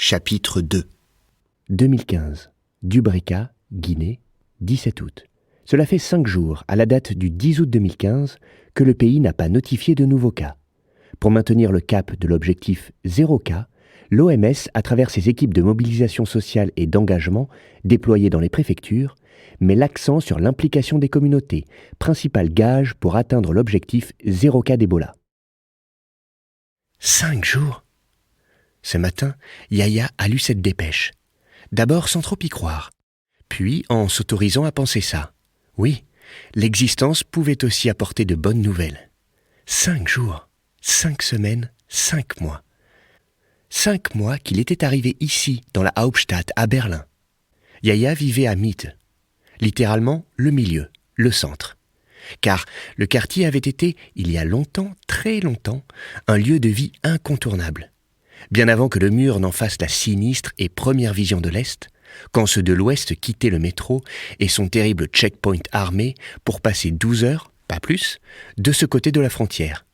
Chapitre 2 2015. Dubreka, Guinée, 17 août. Cela fait 5 jours, à la date du 10 août 2015, que le pays n'a pas notifié de nouveaux cas. Pour maintenir le cap de l'objectif 0 cas, l'OMS, à travers ses équipes de mobilisation sociale et d'engagement déployées dans les préfectures, met l'accent sur l'implication des communautés, principal gage pour atteindre l'objectif 0 cas d'Ebola. 5 jours. Ce matin, Yaya a lu cette dépêche. D'abord sans trop y croire, puis en s'autorisant à penser ça. Oui, l'existence pouvait aussi apporter de bonnes nouvelles. 5 jours, 5 semaines, 5 mois. 5 mois qu'il était arrivé ici, dans la Hauptstadt, à Berlin. Yaya vivait à Mitte, littéralement le milieu, le centre. Car le quartier avait été, il y a longtemps, très longtemps, un lieu de vie incontournable. Bien avant que le mur n'en fasse la sinistre et première vision de l'Est, quand ceux de l'Ouest quittaient le métro et son terrible checkpoint armé pour passer 12 heures, pas plus, de ce côté de la frontière.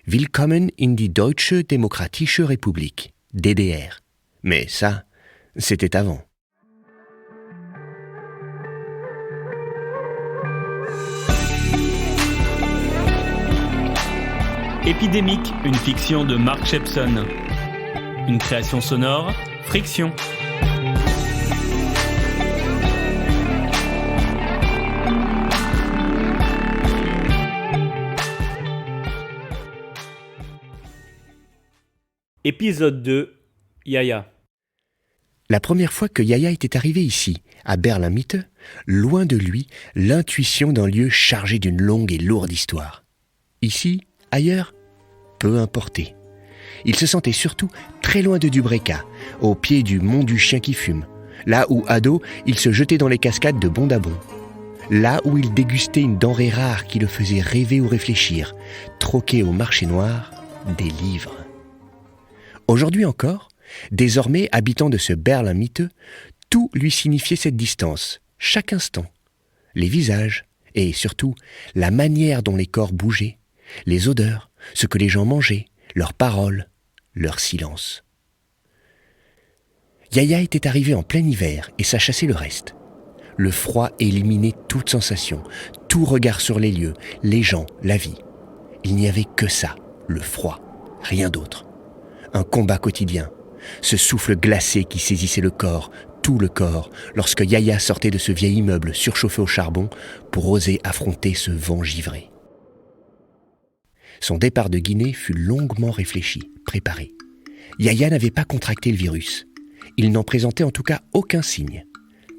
Willkommen in die Deutsche Demokratische Republik, DDR. Mais ça, c'était avant. Épidémique, une fiction de Mark Shepson. Une création sonore, Friction. Épisode 2, Yaya. La première fois que Yaya était arrivé ici, à Berlin-Mitte, loin de lui, l'intuition d'un lieu chargé d'une longue et lourde histoire. Ici, ailleurs, peu importé. Il se sentait surtout très loin de Dubreka, au pied du mont du chien qui fume, là où, ado, il se jetait dans les cascades de Bondabon, là où il dégustait une denrée rare qui le faisait rêver ou réfléchir, troquer au marché noir des livres. Aujourd'hui encore, désormais habitant de ce Berlin miteux, tout lui signifiait cette distance, chaque instant. Les visages et surtout la manière dont les corps bougeaient, les odeurs, ce que les gens mangeaient, leurs paroles, leur silence. Yaya était arrivé en plein hiver et ça chassait le reste. Le froid éliminait toute sensation, tout regard sur les lieux, les gens, la vie. Il n'y avait que ça, le froid, rien d'autre. Un combat quotidien, ce souffle glacé qui saisissait le corps, tout le corps, lorsque Yaya sortait de ce vieil immeuble surchauffé au charbon pour oser affronter ce vent givré. Son départ de Guinée fut longuement réfléchi, préparé. Yaya n'avait pas contracté le virus. Il n'en présentait en tout cas aucun signe.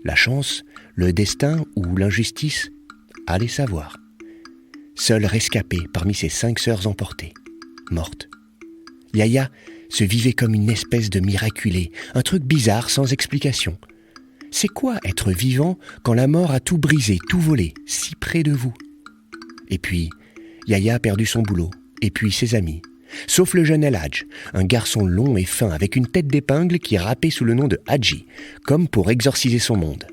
La chance, le destin ou l'injustice, allez savoir. Seul rescapé parmi ses 5 sœurs emportées, mortes. Yaya se vivait comme une espèce de miraculé, un truc bizarre sans explication. C'est quoi être vivant quand la mort a tout brisé, tout volé, si près de vous ? Et puis, Yaya a perdu son boulot, et puis ses amis. Sauf le jeune El Hadj, un garçon long et fin avec une tête d'épingle qui rappait sous le nom de Hadji, comme pour exorciser son monde.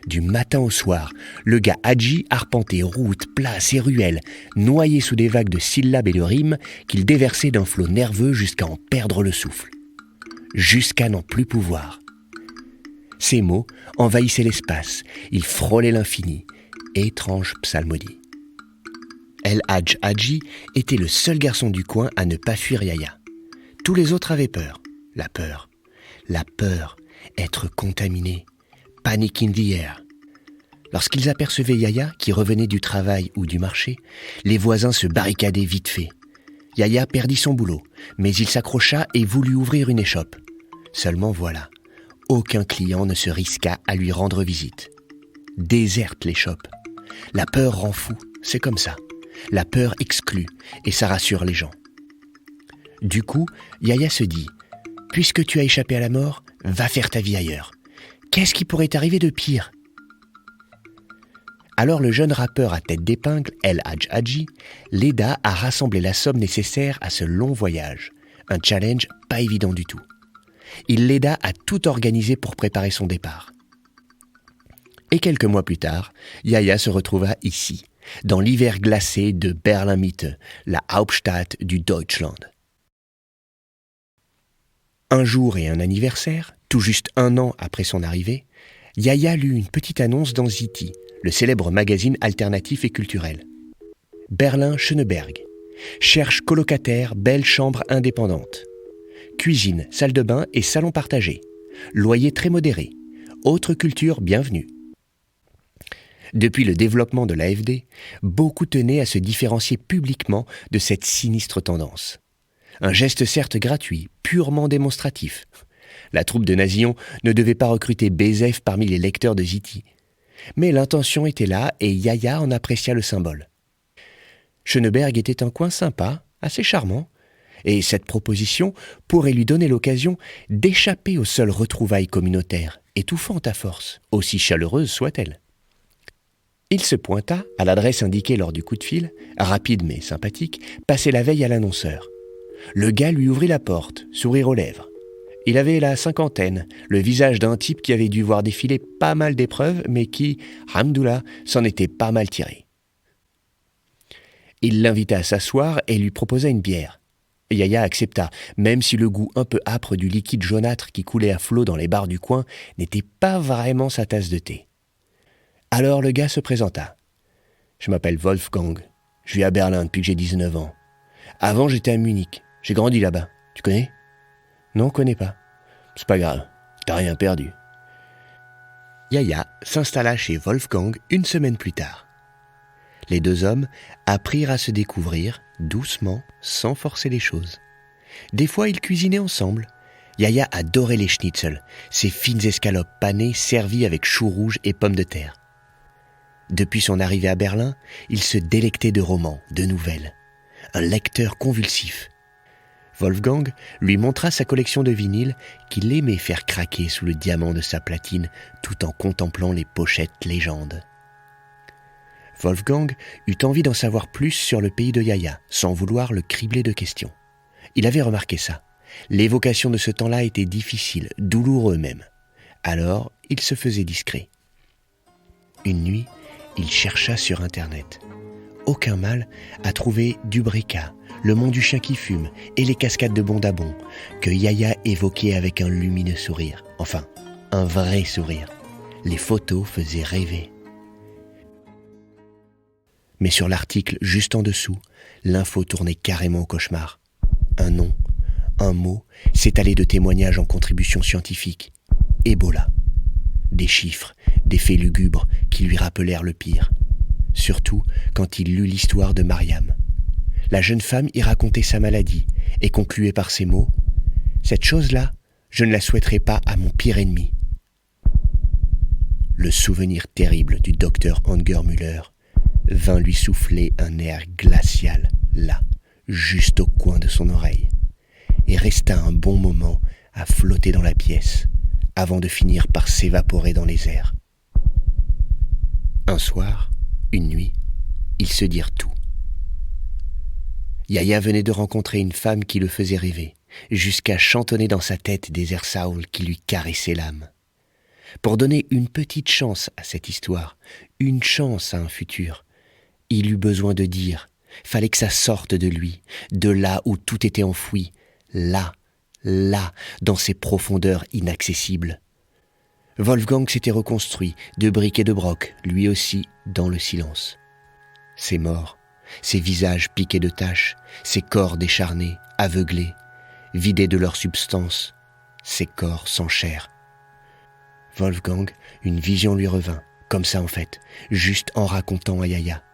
Du matin au soir, le gars Hadji arpentait routes, places et ruelles, noyé sous des vagues de syllabes et de rimes qu'il déversait d'un flot nerveux jusqu'à en perdre le souffle. Jusqu'à n'en plus pouvoir. Ces mots envahissaient l'espace, ils frôlaient l'infini. Étrange psalmodie. El Hadj Hadji était le seul garçon du coin à ne pas fuir Yaya. Tous les autres avaient peur. La peur. La peur. Être contaminé. Panic in the air. Lorsqu'ils apercevaient Yaya, qui revenait du travail ou du marché, les voisins se barricadaient vite fait. Yaya perdit son boulot, mais il s'accrocha et voulut ouvrir une échoppe. Seulement voilà, aucun client ne se risqua à lui rendre visite. Déserte l'échoppe. La peur rend fou, c'est comme ça. La peur exclut et ça rassure les gens. Du coup, Yaya se dit « Puisque tu as échappé à la mort, va faire ta vie ailleurs. Qu'est-ce qui pourrait t'arriver de pire ?» Alors le jeune rappeur à tête d'épingle, El Hadj Hadji, l'aida à rassembler la somme nécessaire à ce long voyage. Un challenge pas évident du tout. Il l'aida à tout organiser pour préparer son départ. Et quelques mois plus tard, Yaya se retrouva ici, dans l'hiver glacé de Berlin-Mitte, la Hauptstadt du Deutschland. Un jour et un anniversaire, tout juste 1 an après son arrivée, Yaya lut une petite annonce dans Zity, le célèbre magazine alternatif et culturel. Berlin-Schöneberg. Cherche colocataire, belle chambre indépendante. Cuisine, salle de bain et salon partagé. Loyer très modéré. Autre culture bienvenue. Depuis le développement de l'AfD, beaucoup tenaient à se différencier publiquement de cette sinistre tendance. Un geste certes gratuit, purement démonstratif. La troupe de Nazillon ne devait pas recruter Bézef parmi les lecteurs de Zity. Mais l'intention était là et Yaya en apprécia le symbole. Schöneberg était un coin sympa, assez charmant, et cette proposition pourrait lui donner l'occasion d'échapper aux seules retrouvailles communautaires, étouffantes à force, aussi chaleureuses soient-elles. Il se pointa à l'adresse indiquée lors du coup de fil, rapide mais sympathique, passé la veille à l'annonceur. Le gars lui ouvrit la porte, sourire aux lèvres. Il avait la 50aine, le visage d'un type qui avait dû voir défiler pas mal d'épreuves, mais qui, hamdoullah, s'en était pas mal tiré. Il l'invita à s'asseoir et lui proposa une bière. Yaya accepta, même si le goût un peu âpre du liquide jaunâtre qui coulait à flot dans les bars du coin n'était pas vraiment sa tasse de thé. Alors le gars se présenta. « Je m'appelle Wolfgang, je vis à Berlin depuis que j'ai 19 ans. Avant j'étais à Munich, j'ai grandi là-bas. Tu connais ? » « Non, connais pas. C'est pas grave, t'as rien perdu. » Yaya s'installa chez Wolfgang 1 semaine plus tard. Les deux hommes apprirent à se découvrir, doucement, sans forcer les choses. Des fois, ils cuisinaient ensemble. Yaya adorait les schnitzels, ces fines escalopes panées servies avec choux rouges et pommes de terre. Depuis son arrivée à Berlin, il se délectait de romans, de nouvelles. Un lecteur convulsif. Wolfgang lui montra sa collection de vinyles qu'il aimait faire craquer sous le diamant de sa platine tout en contemplant les pochettes légendes. Wolfgang eut envie d'en savoir plus sur le pays de Yaya, sans vouloir le cribler de questions. Il avait remarqué ça. L'évocation de ce temps-là était difficile, douloureux même. Alors, il se faisait discret. Une nuit, il chercha sur Internet. Aucun mal à trouver Dubrika, le mont du chien qui fume et les cascades de Bondabon, que Yaya évoquait avec un lumineux sourire. Enfin, un vrai sourire. Les photos faisaient rêver. Mais sur l'article juste en dessous, l'info tournait carrément au cauchemar. Un nom, un mot, s'étalait de témoignages en contribution scientifique. Ebola. Des chiffres, des faits lugubres qui lui rappelèrent le pire. Surtout quand il lut l'histoire de Mariam. La jeune femme y racontait sa maladie et concluait par ces mots « Cette chose-là, je ne la souhaiterais pas à mon pire ennemi. » Le souvenir terrible du docteur Angermüller vint lui souffler un air glacial, là, juste au coin de son oreille, et resta un bon moment à flotter dans la pièce, avant de finir par s'évaporer dans les airs. Un soir, une nuit, ils se dirent tout. Yaya venait de rencontrer une femme qui le faisait rêver, jusqu'à chantonner dans sa tête des airs saoul qui lui caressaient l'âme. Pour donner une petite chance à cette histoire, une chance à un futur, il eut besoin de dire, fallait que ça sorte de lui, de là où tout était enfoui, là, dans ces profondeurs inaccessibles. Wolfgang s'était reconstruit, de briques et de broc, lui aussi, dans le silence. Ces morts, ces visages piqués de taches, ces corps décharnés, aveuglés, vidés de leur substance, ces corps sans chair. Wolfgang, une vision lui revint, comme ça en fait, juste en racontant à Yaya.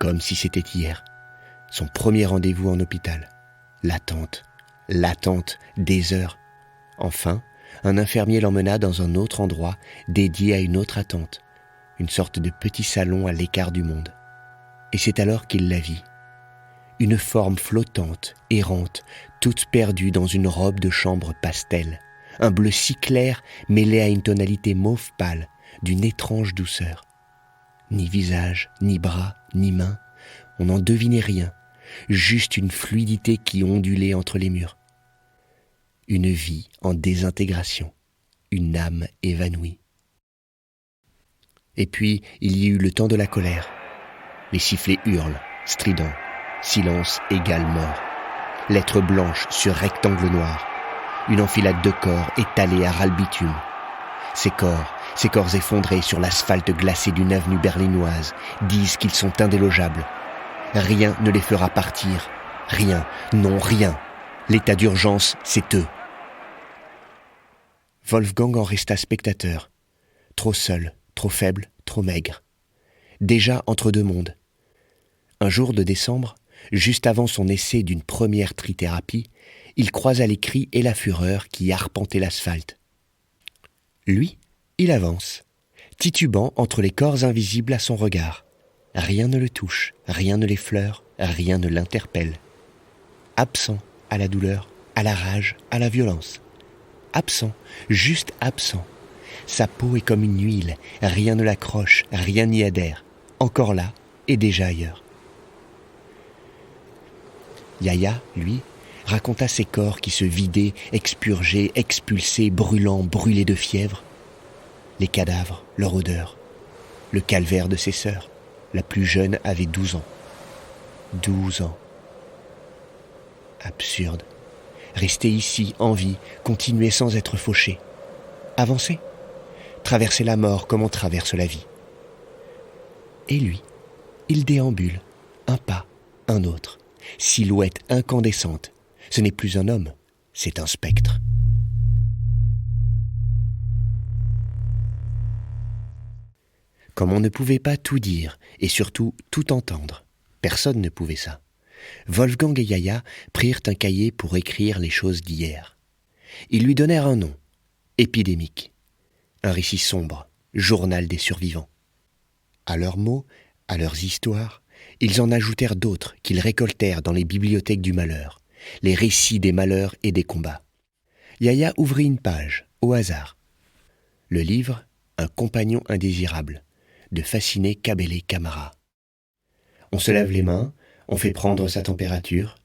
Comme si c'était hier, son premier rendez-vous en hôpital. L'attente, des heures. Enfin, un infirmier l'emmena dans un autre endroit dédié à une autre attente, une sorte de petit salon à l'écart du monde. Et c'est alors qu'il la vit. Une forme flottante, errante, toute perdue dans une robe de chambre pastel, un bleu si clair mêlé à une tonalité mauve pâle, d'une étrange douceur. Ni visage, ni bras, ni mains, on n'en devinait rien, juste une fluidité qui ondulait entre les murs. Une vie en désintégration, une âme évanouie. Et puis, il y eut le temps de la colère. Les sifflets hurlent, stridents, silence égale mort. lettres blanches sur rectangle noir. Une enfilade de corps étalés à ras le bitume. Ces corps effondrés sur l'asphalte glacé d'une avenue berlinoise, disent qu'ils sont indélogeables. Rien ne les fera partir. Rien, non rien. L'état d'urgence, c'est eux. Wolfgang en resta spectateur. Trop seul, trop faible, trop maigre. Déjà entre deux mondes. Un jour de décembre, juste avant son essai d'une première trithérapie, il croisa les cris et la fureur qui arpentaient l'asphalte. Lui, il avance, titubant entre les corps invisibles à son regard. Rien ne le touche, rien ne l'effleure, rien ne l'interpelle. Absent à la douleur, à la rage, à la violence. Absent, juste absent. Sa peau est comme une huile, rien ne l'accroche, rien n'y adhère. Encore là et déjà ailleurs. Yahya, lui, raconta ses corps qui se vidaient, expurgés, expulsés, brûlants, brûlés de fièvre. Les cadavres, leur odeur. Le calvaire de ses sœurs. La plus jeune avait 12 ans. 12 ans. Absurde. Rester ici, en vie, continuer sans être fauché. Avancer. Traverser la mort comme on traverse la vie. Et lui, il déambule, un pas, un autre. Silhouette incandescente. Ce n'est plus un homme, c'est un spectre. Comme on ne pouvait pas tout dire, et surtout tout entendre, personne ne pouvait ça, Wolfgang et Yahya prirent un cahier pour écrire les choses d'hier. Ils lui donnèrent un nom, épidémique, un récit sombre, journal des survivants. À leurs mots, à leurs histoires, ils en ajoutèrent d'autres qu'ils récoltèrent dans les bibliothèques du malheur, les récits des malheurs et des combats. Yahya ouvrit une page, au hasard. Le livre, Un compagnon indésirable, de Fasciné Cabellé Camara. On se lave les mains, on fait prendre sa température,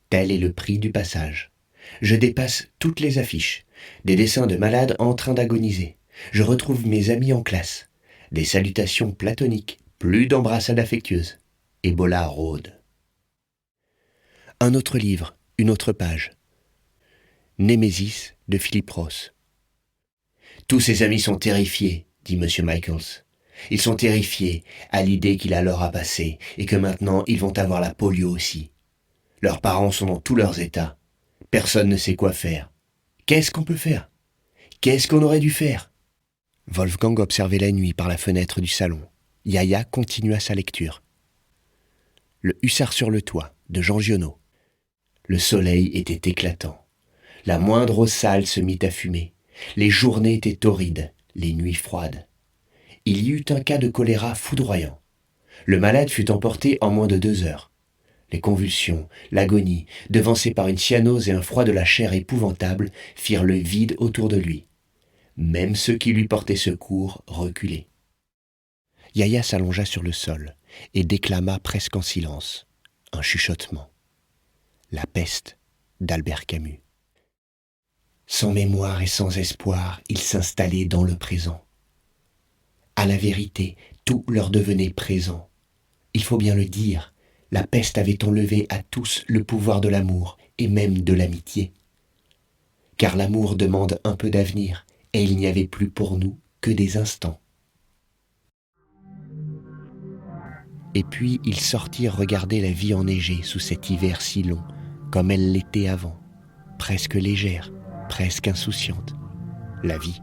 tel est le prix du passage. Je dépasse toutes les affiches, des dessins de malades en train d'agoniser. Je retrouve mes amis en classe, des salutations platoniques, plus d'embrassades affectueuses. Ebola rôde. Un autre livre, une autre page. Némésis de Philippe Ross. Tous ses amis sont terrifiés, dit M. Michaels. Ils sont terrifiés à l'idée qu'il a l'heure à passer et que maintenant ils vont avoir la polio aussi. Leurs parents sont dans tous leurs états. Personne ne sait quoi faire. Qu'est-ce qu'on peut faire? Qu'est-ce qu'on aurait dû faire? Wolfgang observait la nuit par la fenêtre du salon. Yahya continua sa lecture. Le hussard sur le toit, de Jean Giono. Le soleil était éclatant. La moindre eau sale se mit à fumer. Les journées étaient torrides, les nuits froides. Il y eut un cas de choléra foudroyant. Le malade fut emporté en moins de 2 heures. Les convulsions, l'agonie, devancées par une cyanose et un froid de la chair épouvantable, firent le vide autour de lui. Même ceux qui lui portaient secours reculaient. Yahya s'allongea sur le sol et déclama presque en silence, un chuchotement. La peste d'Albert Camus. Sans mémoire et sans espoir, ils s'installaient dans le présent. À la vérité, tout leur devenait présent. Il faut bien le dire, la peste avait enlevé à tous le pouvoir de l'amour et même de l'amitié. Car l'amour demande un peu d'avenir et il n'y avait plus pour nous que des instants. Et puis ils sortirent regarder la vie enneigée sous cet hiver si long, comme elle l'était avant, presque légère, presque insouciante. La vie.